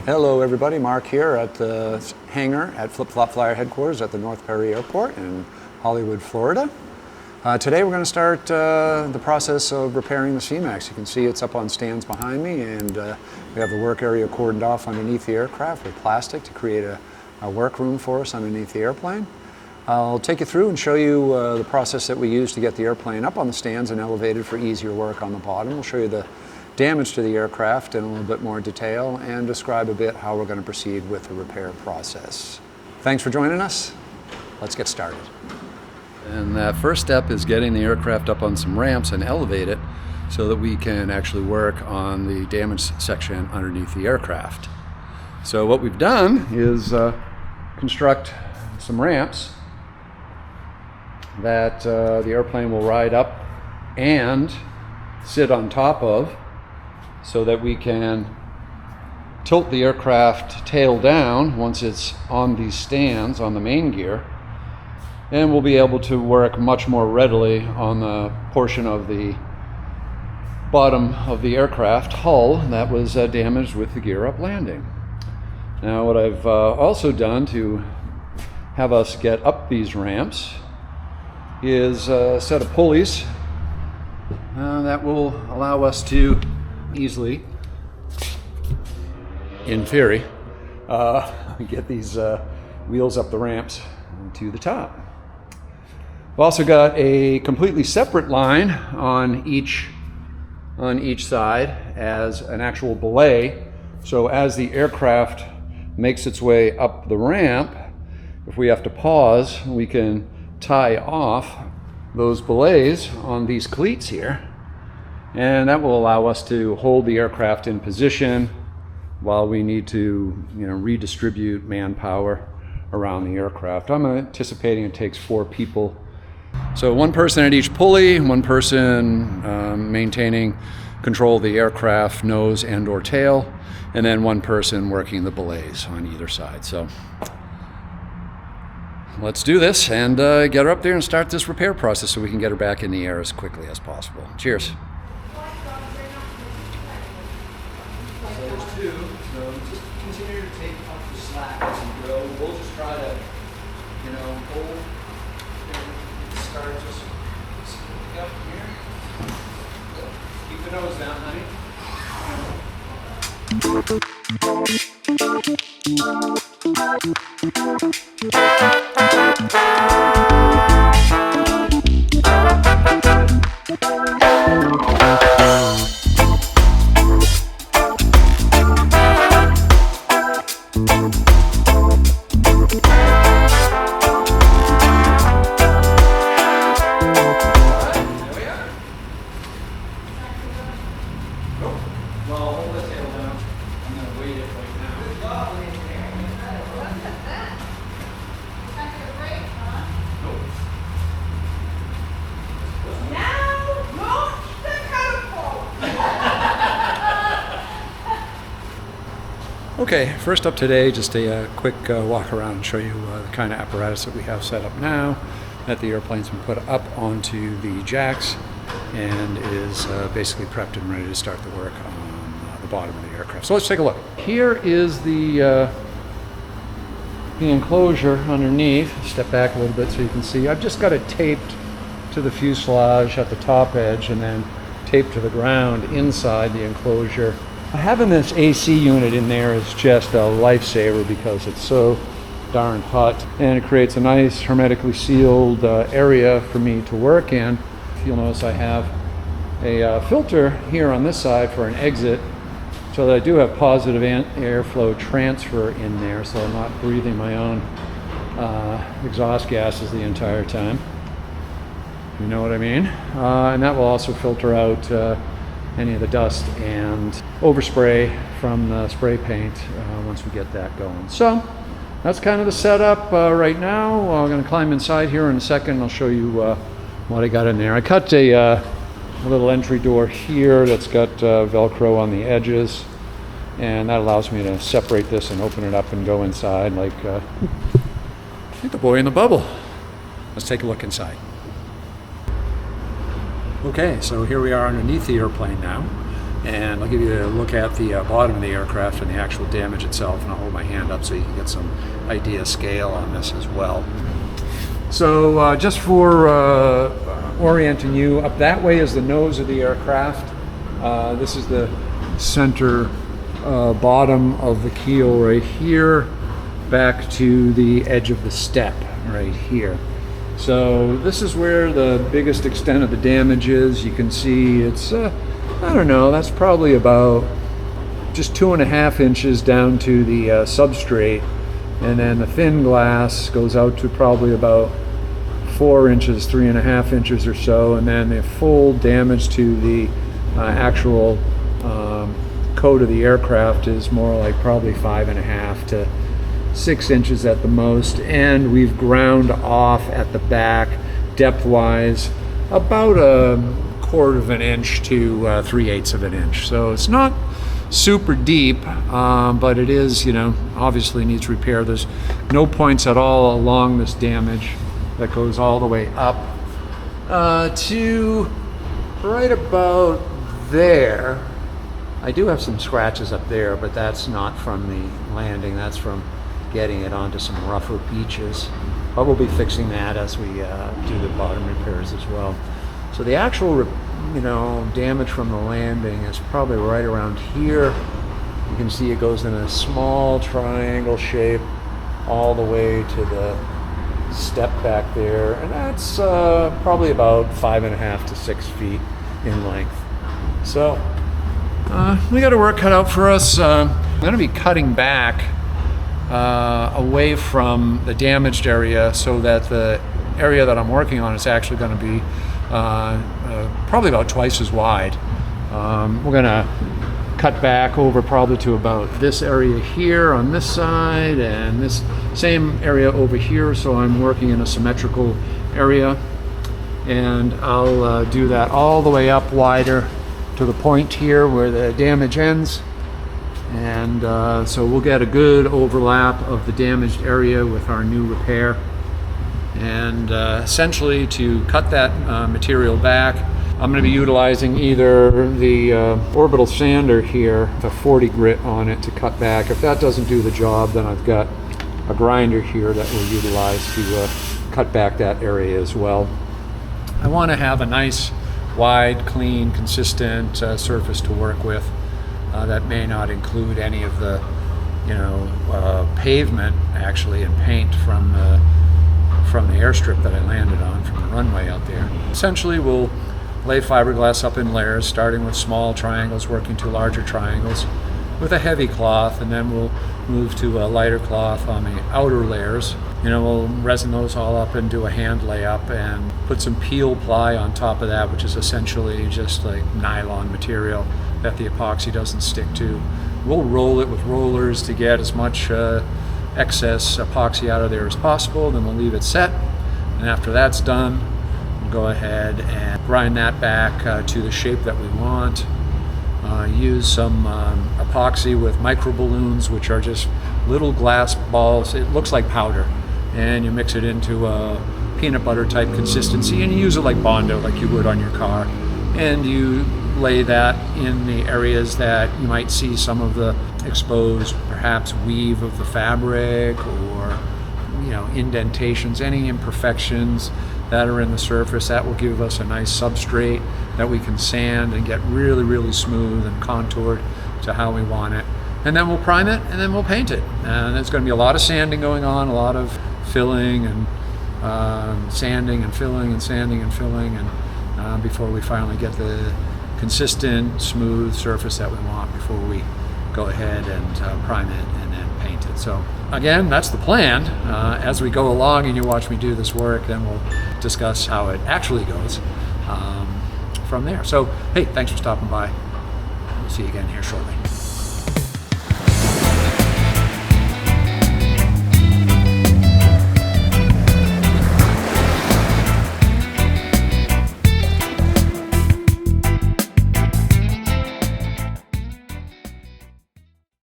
Hello everybody, Mark here at the hangar at Flip Flop Flyer headquarters at the North Perry Airport in Hollywood, Florida. Today we're going to start the process of repairing the Seamax. You can see it's up on stands behind me, and we have the work area cordoned off underneath the aircraft with plastic to create a work room for us underneath the airplane. I'll take you through and show you the process that we use to get the airplane up on the stands and elevated for easier work on the bottom. We'll show you the damage to the aircraft in a little bit more detail and describe a bit how we're going to proceed with the repair process. Thanks for joining us. Let's get started. And that first step is getting the aircraft up on some ramps and elevate it so that we can actually work on the damaged section underneath the aircraft. So what we've done is construct some ramps that the airplane will ride up and sit on top of, so that we can tilt the aircraft tail down once it's on these stands on the main gear, and we'll be able to work much more readily on the portion of the bottom of the aircraft hull that was damaged with the gear up landing. Now what I've also done to have us get up these ramps is a set of pulleys that will allow us to easily, in theory, get these wheels up the ramps to the top. We've also got a completely separate line on each side as an actual belay. So as the aircraft makes its way up the ramp, if we have to pause, we can tie off those belays on these cleats here, and that will allow us to hold the aircraft in position while we need to, redistribute manpower around the aircraft. I'm anticipating it takes 4 people. So 1 person at each pulley, 1 person maintaining control of the aircraft nose and or tail, and then 1 person working the belays on either side. So let's do this and get her up there and start this repair process so we can get her back in the air as quickly as possible. Cheers. So there's 2, so just continue to take up the slack as you go. We'll just try to, hold, start just scooping up here. Keep the nose down, honey. Okay, first up today, just a quick walk around and show you the kind of apparatus that we have set up now that the airplane's been put up onto the jacks and is basically prepped and ready to start the work on the bottom of the aircraft. So let's take a look. Here is the enclosure underneath. Step back a little bit so you can see. I've just got it taped to the fuselage at the top edge and then taped to the ground inside the enclosure. Having this AC unit in there is just a lifesaver because it's so darn hot, and it creates a nice hermetically sealed area for me to work in. You'll notice I have a filter here on this side for an exit so that I do have positive airflow transfer in there, so I'm not breathing my own exhaust gases the entire time. You know what I mean? And that will also filter out any of the dust and overspray from the spray paint once we get that going. So that's kind of the setup right now. I'm going to climb inside here in a second and I'll show you what I got in there. I cut a little entry door here that's got Velcro on the edges, and that allows me to separate this and open it up and go inside like the boy in the bubble. Let's take a look inside. Okay, so here we are underneath the airplane now. And I'll give you a look at the bottom of the aircraft and the actual damage itself, and I'll hold my hand up so you can get some idea scale on this as well. So just for orienting you, up that way is the nose of the aircraft. This is the center bottom of the keel right here, back to the edge of the step right here. So this is where the biggest extent of the damage is. You can see it's, I don't know, that's probably about just 2.5 inches down to the substrate. And then the thin glass goes out to probably about 4 inches, 3.5 inches or so. And then the full damage to the actual coat of the aircraft is more like probably 5.5 to 6 inches at the most. And we've ground off at the back, depth-wise, about 1/4 of an inch to 3/8 of an inch. So it's not super deep, but it is, you know, obviously needs repair. There's no points at all along this damage that goes all the way up to right about there. I do have some scratches up there, but that's not from the landing. That's from getting it onto some rougher beaches. But we'll be fixing that as we do the bottom repairs as well. So the actual, you know, damage from the landing is probably right around here. You can see it goes in a small triangle shape all the way to the step back there, and that's probably about 5.5 to 6 feet in length. So we got our work cut out for us. I'm going to be cutting back away from the damaged area so that the area that I'm working on is actually going to be probably about twice as wide. We're going to cut back over probably to about this area here on this side and this same area over here, so I'm working in a symmetrical area, and I'll do that all the way up wider to the point here where the damage ends, and so we'll get a good overlap of the damaged area with our new repair. And essentially, to cut that material back, I'm going to be utilizing either the orbital sander here with a 40 grit on it to cut back. If that doesn't do the job, then I've got a grinder here that we'll utilize to cut back that area as well. I want to have a nice, wide, clean, consistent surface to work with. That may not include any of the, you know, pavement actually and paint from the airstrip that I landed on from the runway out there. Essentially, we'll lay fiberglass up in layers, starting with small triangles, working to larger triangles with a heavy cloth, and then we'll move to a lighter cloth on the outer layers. You know, we'll resin those all up and do a hand layup and put some peel ply on top of that, which is essentially just like nylon material that the epoxy doesn't stick to. We'll roll it with rollers to get as much excess epoxy out of there as possible, then we'll leave it set, and after that's done, we'll go ahead and grind that back to the shape that we want. Use some epoxy with micro balloons, which are just little glass balls. It looks like powder, and you mix it into a peanut butter type consistency, and you use it like Bondo, like you would on your car, and you lay that in the areas that you might see some of the exposed, perhaps weave of the fabric, or, you know, indentations, any imperfections that are in the surface. That will give us a nice substrate that we can sand and get really, really smooth and contoured to how we want it. And then we'll prime it, and then we'll paint it. And there's going to be a lot of sanding going on, a lot of filling and sanding and filling and sanding and filling, and before we finally get the consistent, smooth surface that we want before we go ahead and prime it and then paint it. So again, that's the plan. As we go along and you watch me do this work, then we'll discuss how it actually goes from there. So hey, thanks for stopping by. We'll see you again here shortly.